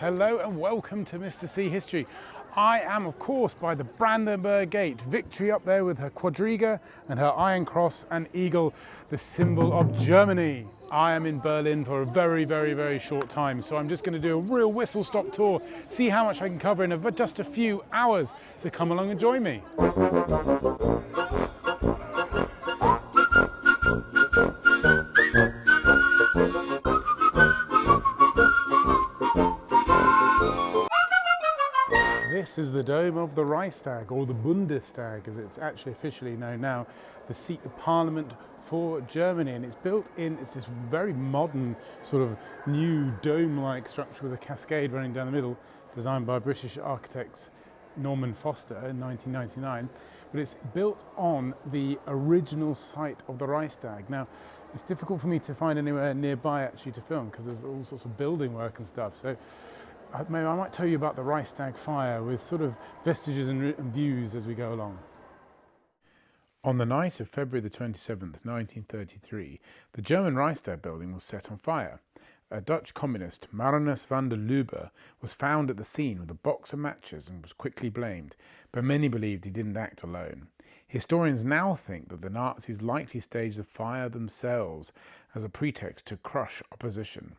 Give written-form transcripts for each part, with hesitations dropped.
Hello and welcome to Mr. C History. I am, of course, by the Brandenburg Gate. Victory up there with her quadriga and her Iron Cross and Eagle, the symbol of Germany. I am in Berlin for a very short time, so I'm just going to do a real whistle-stop tour, see how much I can cover in just a few hours. So come along and join me. This is the dome of the Reichstag, or the Bundestag as it's actually officially known now, the seat of parliament for Germany. And it's it's this very modern sort of new dome-like structure with a cascade running down the middle, designed by British architects Norman Foster in 1999. But it's built on the original site of the Reichstag. Now, it's difficult for me to find anywhere nearby actually to film because there's all sorts of building work and stuff. So maybe I might tell you about the Reichstag fire with sort of vestiges and views as we go along. On the night of February the 27th, 1933, the German Reichstag building was set on fire. A Dutch communist, Marinus van der Lubbe, was found at the scene with a box of matches and was quickly blamed, but many believed he didn't act alone. Historians now think that the Nazis likely staged the fire themselves as a pretext to crush opposition.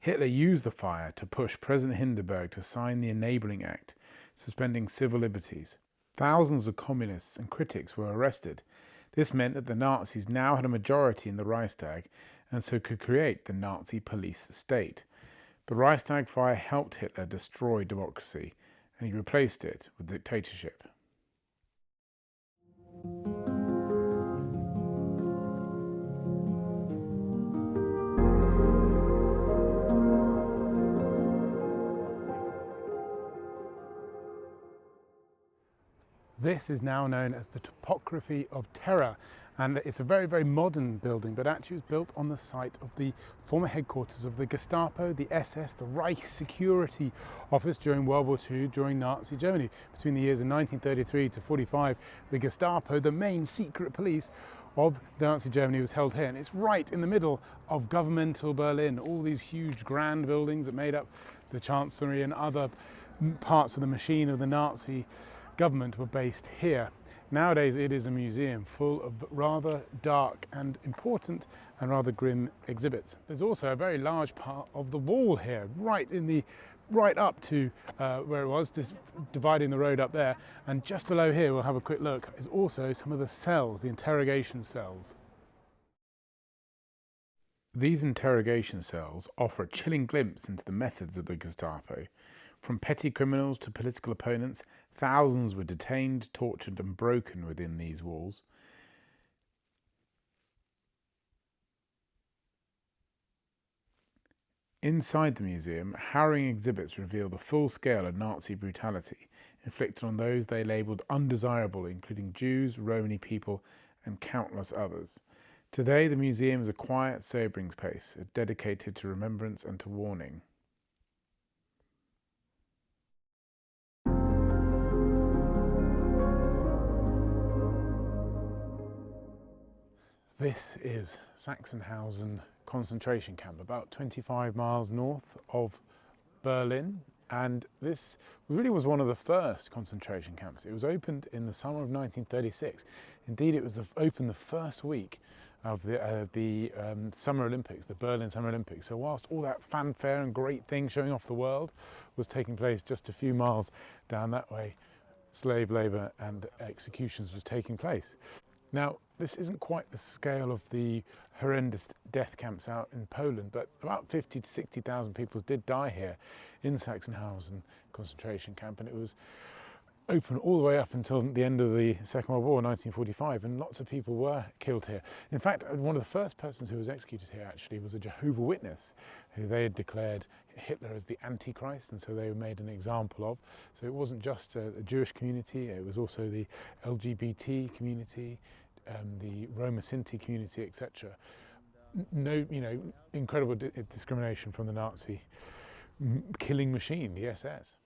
Hitler used the fire to push President Hindenburg to sign the Enabling Act, suspending civil liberties. Thousands of communists and critics were arrested. This meant that the Nazis now had a majority in the Reichstag and so could create the Nazi police state. The Reichstag fire helped Hitler destroy democracy, and he replaced it with dictatorship. This is now known as the Topography of Terror, and it's a very modern building, but actually was built on the site of the former headquarters of the Gestapo, the SS, the Reich Security Office during World War II, during Nazi Germany. Between the years of 1933 to 45, the Gestapo, the main secret police of Nazi Germany, was held here, and it's right in the middle of governmental Berlin. All these huge grand buildings that made up the Chancellery and other parts of the machine of the Nazi government were based here. Nowadays it is a museum full of rather dark and important and rather grim exhibits. There's also a very large part of the wall here, right up to where it was, just dividing the road up there, and just below here, we'll have a quick look, is also some of the cells, the interrogation cells. These interrogation cells offer a chilling glimpse into the methods of the Gestapo. From petty criminals to political opponents, thousands were detained, tortured and broken within these walls. Inside the museum, harrowing exhibits reveal the full scale of Nazi brutality inflicted on those they labelled undesirable, including Jews, Romani people and countless others. Today the museum is a quiet, sobering space, dedicated to remembrance and to warning. This is Sachsenhausen Concentration Camp, about 25 miles north of Berlin, and this really was one of the first concentration camps. It was opened in the summer of 1936. Indeed, it was opened the first week of the Summer Olympics, the Berlin Summer Olympics. So whilst all that fanfare and great things showing off the world was taking place just a few miles down that way, slave labour and executions was taking place. Now, this isn't quite the scale of the horrendous death camps out in Poland, but about 50 to 60,000 people did die here in Sachsenhausen concentration camp, and it was open all the way up until the end of the Second World War, 1945, and lots of people were killed here. In fact, one of the first persons who was executed here actually was a Jehovah's Witness, who they had declared Hitler as the Antichrist, and so they were made an example of. So it wasn't just a Jewish community, it was also the LGBT community, the Roma Sinti community, etc. No, incredible discrimination from the Nazi killing machine, the SS.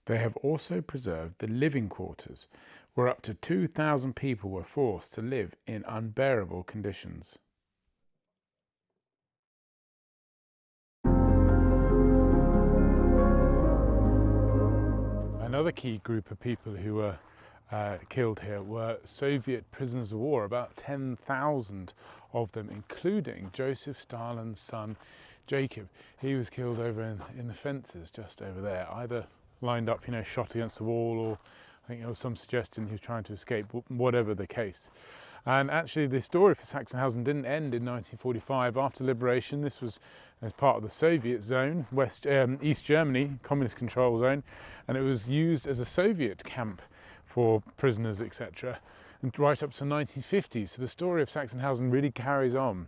They have also preserved the living quarters, where up to 2,000 people were forced to live in unbearable conditions. other key group of people who were killed here were Soviet prisoners of war, about 10,000 of them, including Joseph Stalin's son Jacob. He was killed over in the fences just over there, either lined up, shot against the wall, or I think there was some suggestion he was trying to escape, whatever the case. And actually the story for Sachsenhausen didn't end in 1945. After liberation, this was as part of the Soviet zone, East Germany, communist control zone, and it was used as a Soviet camp for prisoners, etc., and right up to the 1950s. So the story of Sachsenhausen really carries on.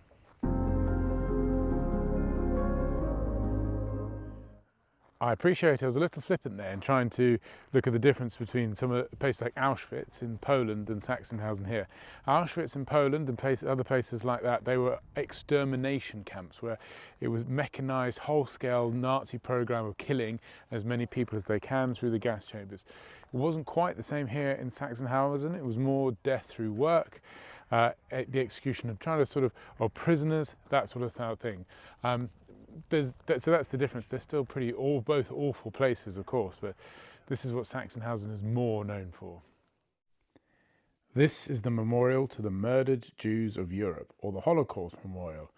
I appreciate I was a little flippant there in trying to look at the difference between some of the places like Auschwitz in Poland and Sachsenhausen here. Auschwitz in Poland and other places like that, they were extermination camps where it was mechanized, whole-scale Nazi program of killing as many people as they can through the gas chambers. It wasn't quite the same here in Sachsenhausen. It was more death through work, the execution of prisoners, that sort of thing. So that's the difference. They're still both awful places, of course, but this is what Sachsenhausen is more known for. This is the memorial to the murdered Jews of Europe, or the Holocaust Memorial,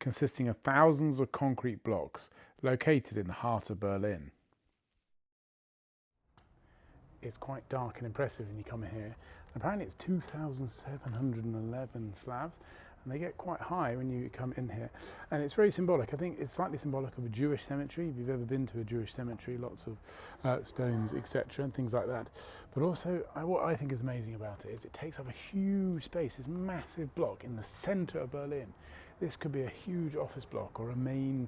consisting of thousands of concrete blocks located in the heart of Berlin. It's quite dark and impressive when you come in here. Apparently it's 2,711 slabs. And they get quite high when you come in here, and it's very symbolic. I think it's slightly symbolic of a Jewish cemetery. If you've ever been to a Jewish cemetery, lots of stones, etc., and things like that. But also, what I think is amazing about it is it takes up a huge space, this massive block in the centre of Berlin. This could be a huge office block or a main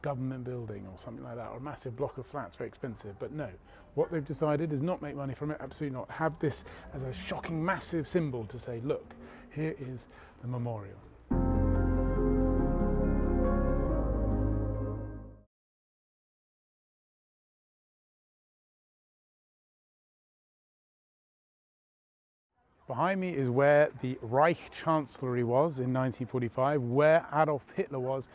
government building or something like that, or a massive block of flats, very expensive. But no, what they've decided is not make money from it, absolutely not. Have this as a shocking, massive symbol to say, look, here is the memorial. Behind me is where the Reich Chancellery was in 1945, where Adolf Hitler was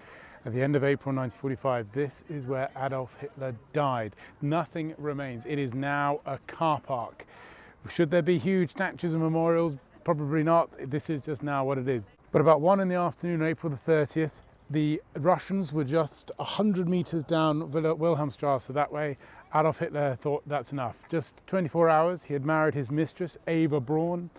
at the end of April 1945. This is where Adolf Hitler died. Nothing remains. It is now a car park. Should there be huge statues and memorials? Probably not. This is just now what it is. But about 1 in the afternoon, April the 30th, the Russians were just 100 meters down Wilhelmstrasse that way. Adolf Hitler thought that's enough. Just 24 hours, he had married his mistress, Eva Braun,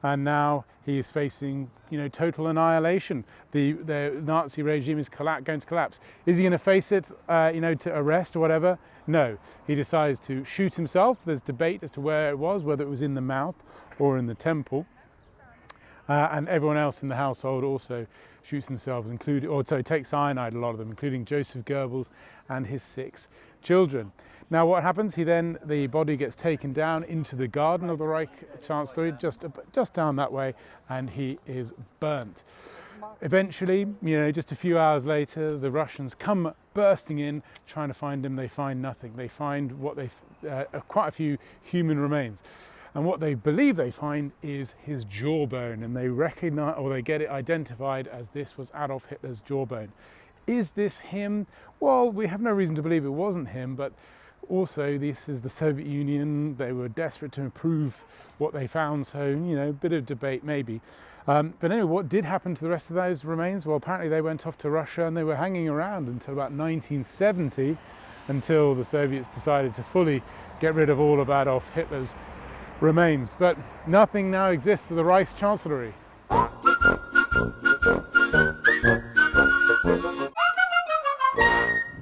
and now he is facing, total annihilation. The Nazi regime is going to collapse. Is he going to face it, to arrest or whatever? No. He decides to shoot himself. There's debate as to where it was, whether it was in the mouth or in the temple. And everyone else in the household also shoots themselves, takes cyanide, a lot of them, including Joseph Goebbels and his 6 children. Now what happens, the body gets taken down into the garden of the Reich Chancellery, just down that way, and he is burnt. Eventually, just a few hours later, the Russians come bursting in, trying to find him. They find nothing. They find quite a few human remains. And what they believe they find is his jawbone, and they get it identified as this was Adolf Hitler's jawbone. Is this him? Well, we have no reason to believe it wasn't him, but also this is the Soviet Union. They were desperate to improve what they found, so, a bit of debate maybe. But anyway, what did happen to the rest of those remains? Well, apparently they went off to Russia, and they were hanging around until about 1970, until the Soviets decided to fully get rid of all of Adolf Hitler's remains. But nothing now exists of the Reich Chancellery.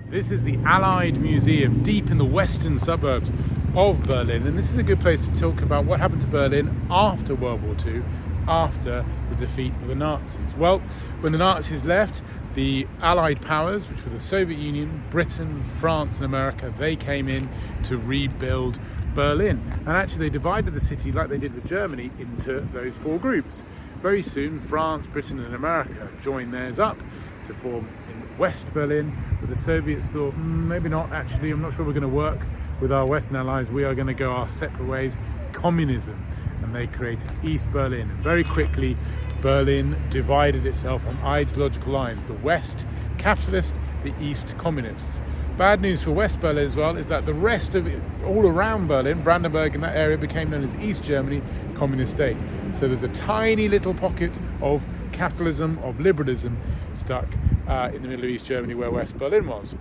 This is the Allied Museum, deep in the western suburbs of Berlin, and this is a good place to talk about what happened to Berlin after World War II, after the defeat of the Nazis. Well, when the Nazis left, the Allied powers, which were the Soviet Union, Britain, France and America, they came in to rebuild Berlin. And actually they divided the city, like they did with Germany, into those 4 groups. Very soon France, Britain and America joined theirs up to form in West Berlin, but the Soviets thought, maybe not actually, I'm not sure we're going to work with our Western allies, we are going to go our separate ways, communism. And they created East Berlin. And very quickly Berlin divided itself on ideological lines, the West capitalist, the East communists. Bad news for West Berlin as well is that the rest of it, all around Berlin, Brandenburg and that area, became known as East Germany, communist state. So there's a tiny little pocket of capitalism, of liberalism, stuck in the middle of East Germany where West Berlin was.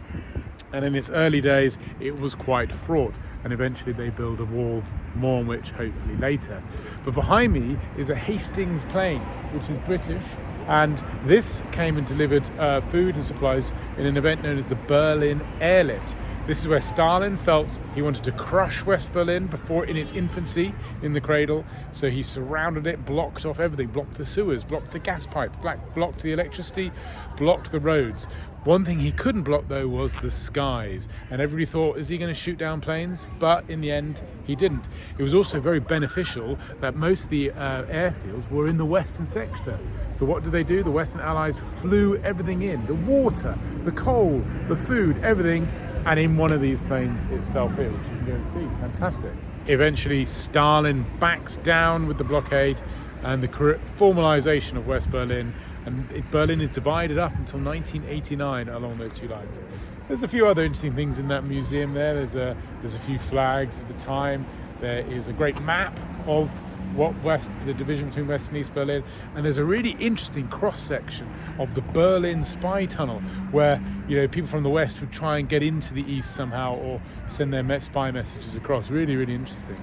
And in its early days, it was quite fraught, and eventually they build a wall, more on which hopefully later. But behind me is a Hastings plane, which is British, and this came and delivered food and supplies in an event known as the Berlin Airlift. This is where Stalin felt he wanted to crush West Berlin before in its infancy in the cradle. So he surrounded it, blocked off everything, blocked the sewers, blocked the gas pipes, blocked the electricity, blocked the roads. One thing he couldn't block though was the skies. And everybody thought, is he going to shoot down planes? But in the end, he didn't. It was also very beneficial that most of the airfields were in the western sector. So what did they do? The Western Allies flew everything in, the water, the coal, the food, everything, and in one of these planes itself here, which you can go and see. Fantastic. Eventually, Stalin backs down with the blockade and the formalization of West Berlin, and Berlin is divided up until 1989 along those two lines. There's a few other interesting things in that museum there. There's a few flags of the time. There is a great map of the division between West and East Berlin, and there's a really interesting cross-section of the Berlin spy tunnel where people from the West would try and get into the East somehow or send their spy messages across. Really, really interesting.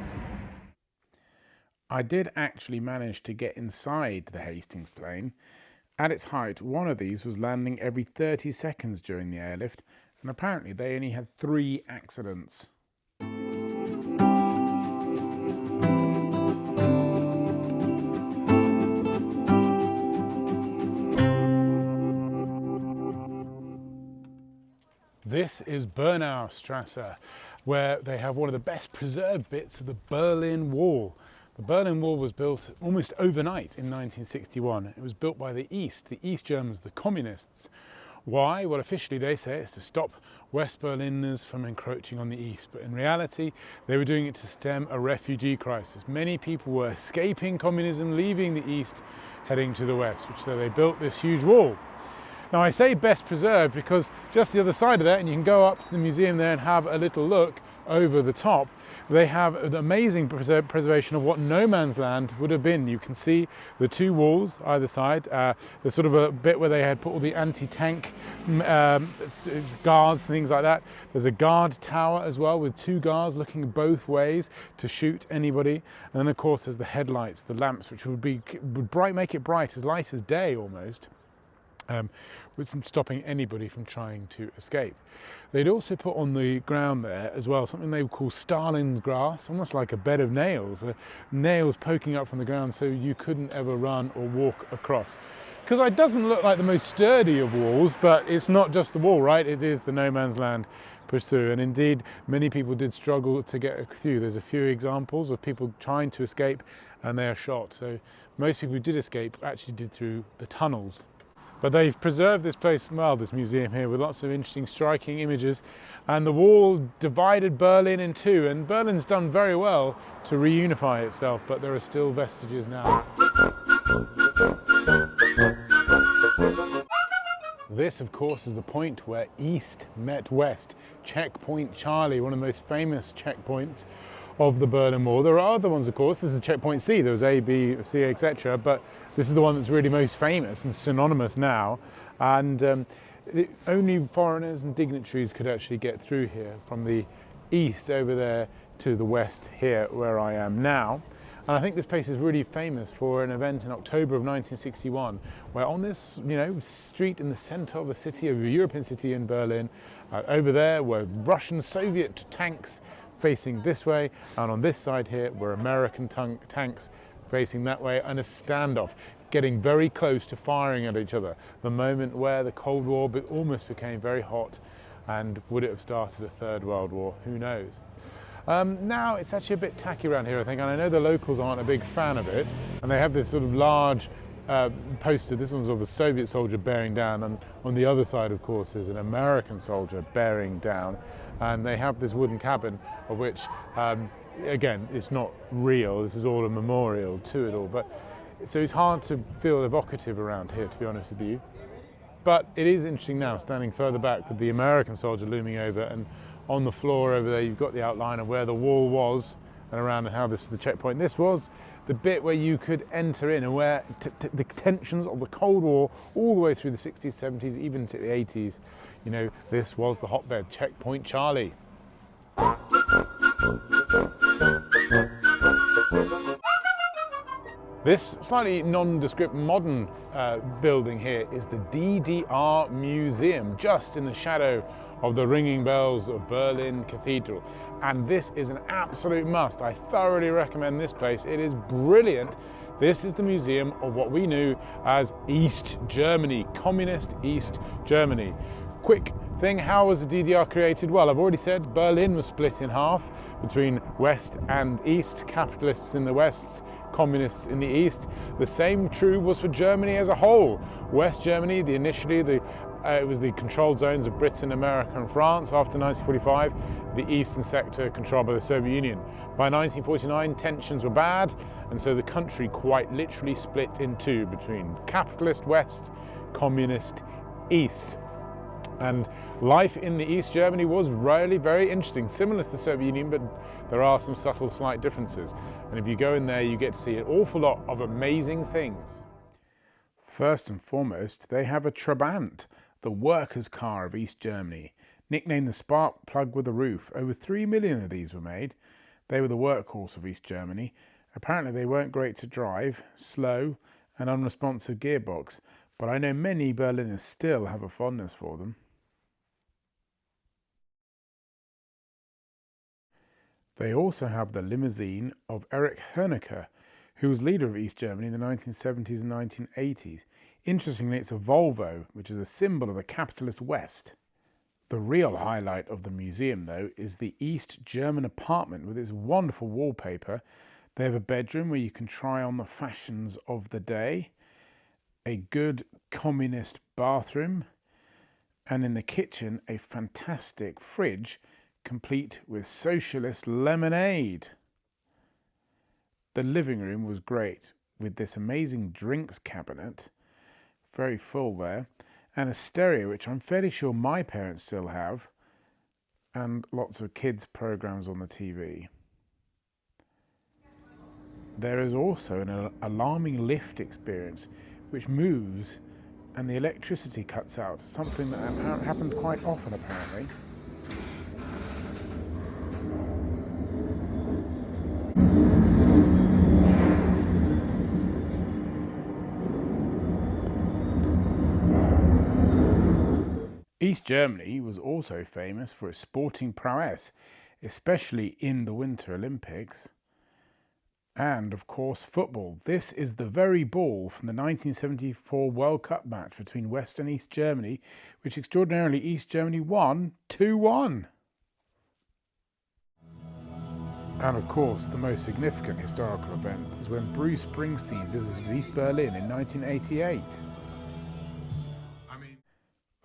I did actually manage to get inside the Hastings plane. At its height, one of these was landing every 30 seconds during the airlift, and apparently they only had 3 accidents. This is Bernaustrasse, where they have one of the best preserved bits of the Berlin Wall. The Berlin Wall was built almost overnight in 1961. It was built by the East Germans, the communists. Why? Well, officially they say it's to stop West Berliners from encroaching on the East, but in reality they were doing it to stem a refugee crisis. Many people were escaping communism, leaving the East, heading to the West, so they built this huge wall. Now I say best preserved because just the other side of that, and you can go up to the museum there and have a little look over the top, they have an amazing preservation of what no man's land would have been. You can see the 2 walls either side. There's sort of a bit where they had put all the anti-tank guards and things like that. There's a guard tower as well with 2 guards looking both ways to shoot anybody. And then of course there's the headlights, the lamps, which would make it bright, as light as day almost. With stopping anybody from trying to escape. They'd also put on the ground there as well something they would call Stalin's grass, almost like a bed of nails, nails poking up from the ground so you couldn't ever run or walk across. Because it doesn't look like the most sturdy of walls, but it's not just the wall, right? It is the no man's land pushed through, and indeed many people did struggle to get through. There's a few examples of people trying to escape and they are shot. So most people who did escape actually did through the tunnels. But they've preserved this place well, this museum here, with lots of interesting, striking images. And the wall divided Berlin in 2, and Berlin's done very well to reunify itself, but there are still vestiges now. This, of course, is the point where East met West. Checkpoint Charlie, one of the most famous checkpoints of the Berlin Wall. There are other ones, of course. This is checkpoint C. There was A, B, C, etc. But this is the one that's really most famous and synonymous now. And only foreigners and dignitaries could actually get through here from the east over there to the west here where I am now. And I think this place is really famous for an event in October of 1961, where on this, street in the center of the city, of a European city in Berlin, over there were Russian Soviet tanks facing this way, and on this side here were American tanks facing that way, and a standoff, getting very close to firing at each other. The moment where the Cold War almost became very hot, and would it have started a Third World War? Who knows? Now it's actually a bit tacky around here, I think, and I know the locals aren't a big fan of it, and they have this sort of large poster. This one's of a Soviet soldier bearing down, and on the other side, of course, is an American soldier bearing down, and they have this wooden cabin of which, again, it's not real. This is all a memorial to it all, but so it's hard to feel evocative around here, to be honest with you. But it is interesting now, standing further back with the American soldier looming over, and on the floor over there you've got the outline of where the wall was and around how this is the checkpoint. This was the bit where you could enter in and where the tensions of the Cold War all the way through the 60s, 70s, even to the 80s, you know, this was the hotbed, Checkpoint Charlie. This slightly nondescript modern building here is the DDR Museum, just in the shadow of the ringing bells of Berlin Cathedral. And this is an absolute must. I thoroughly recommend this place. It is brilliant. This is the museum of what we knew as East Germany, communist East Germany. Quick thing, how was the DDR created? Well, I've already said Berlin was split in half between West and East, capitalists in the West, communists in the East. The same true was for Germany as a whole. West Germany, it was the controlled zones of Britain, America and France after 1945, the eastern sector controlled by the Soviet Union. By 1949, tensions were bad, and so the country quite literally split in two between capitalist West, communist East. And life in the East Germany was really very interesting, similar to the Soviet Union, but there are some subtle slight differences. And if you go in there, you get to see an awful lot of amazing things. First and foremost, they have a Trabant, the workers' car of East Germany. Nicknamed the spark plug with a roof, over 3 million of these were made. They were the workhorse of East Germany. Apparently they weren't great to drive, slow and unresponsive gearbox, but I know many Berliners still have a fondness for them. They also have the limousine of Erich Honecker, who was leader of East Germany in the 1970s and 1980s. Interestingly, it's a Volvo, which is a symbol of the capitalist West. The real highlight of the museum, though, is the East German apartment with its wonderful wallpaper. They have a bedroom where you can try on the fashions of the day, a good communist bathroom, and in the kitchen, a fantastic fridge complete with socialist lemonade. The living room was great, with this amazing drinks cabinet, very full there, and a stereo which I'm fairly sure my parents still have, and lots of kids' programs on the TV. There is also an alarming lift experience which moves and the electricity cuts out, something that happened quite often apparently. East Germany was also famous for its sporting prowess, especially in the Winter Olympics. And of course football. This is the very ball from the 1974 World Cup match between West and East Germany, which extraordinarily East Germany won 2-1. And of course the most significant historical event is when Bruce Springsteen visited East Berlin in 1988.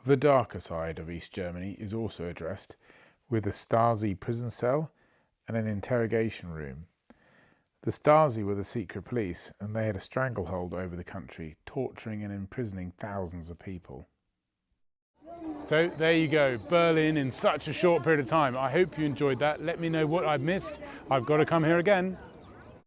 The darker side of East Germany is also addressed, with a Stasi prison cell and an interrogation room. The Stasi were the secret police, and they had a stranglehold over the country, torturing and imprisoning thousands of people. So there you go, Berlin in such a short period of time. I hope you enjoyed that. Let me know what I've missed. I've got to come here again.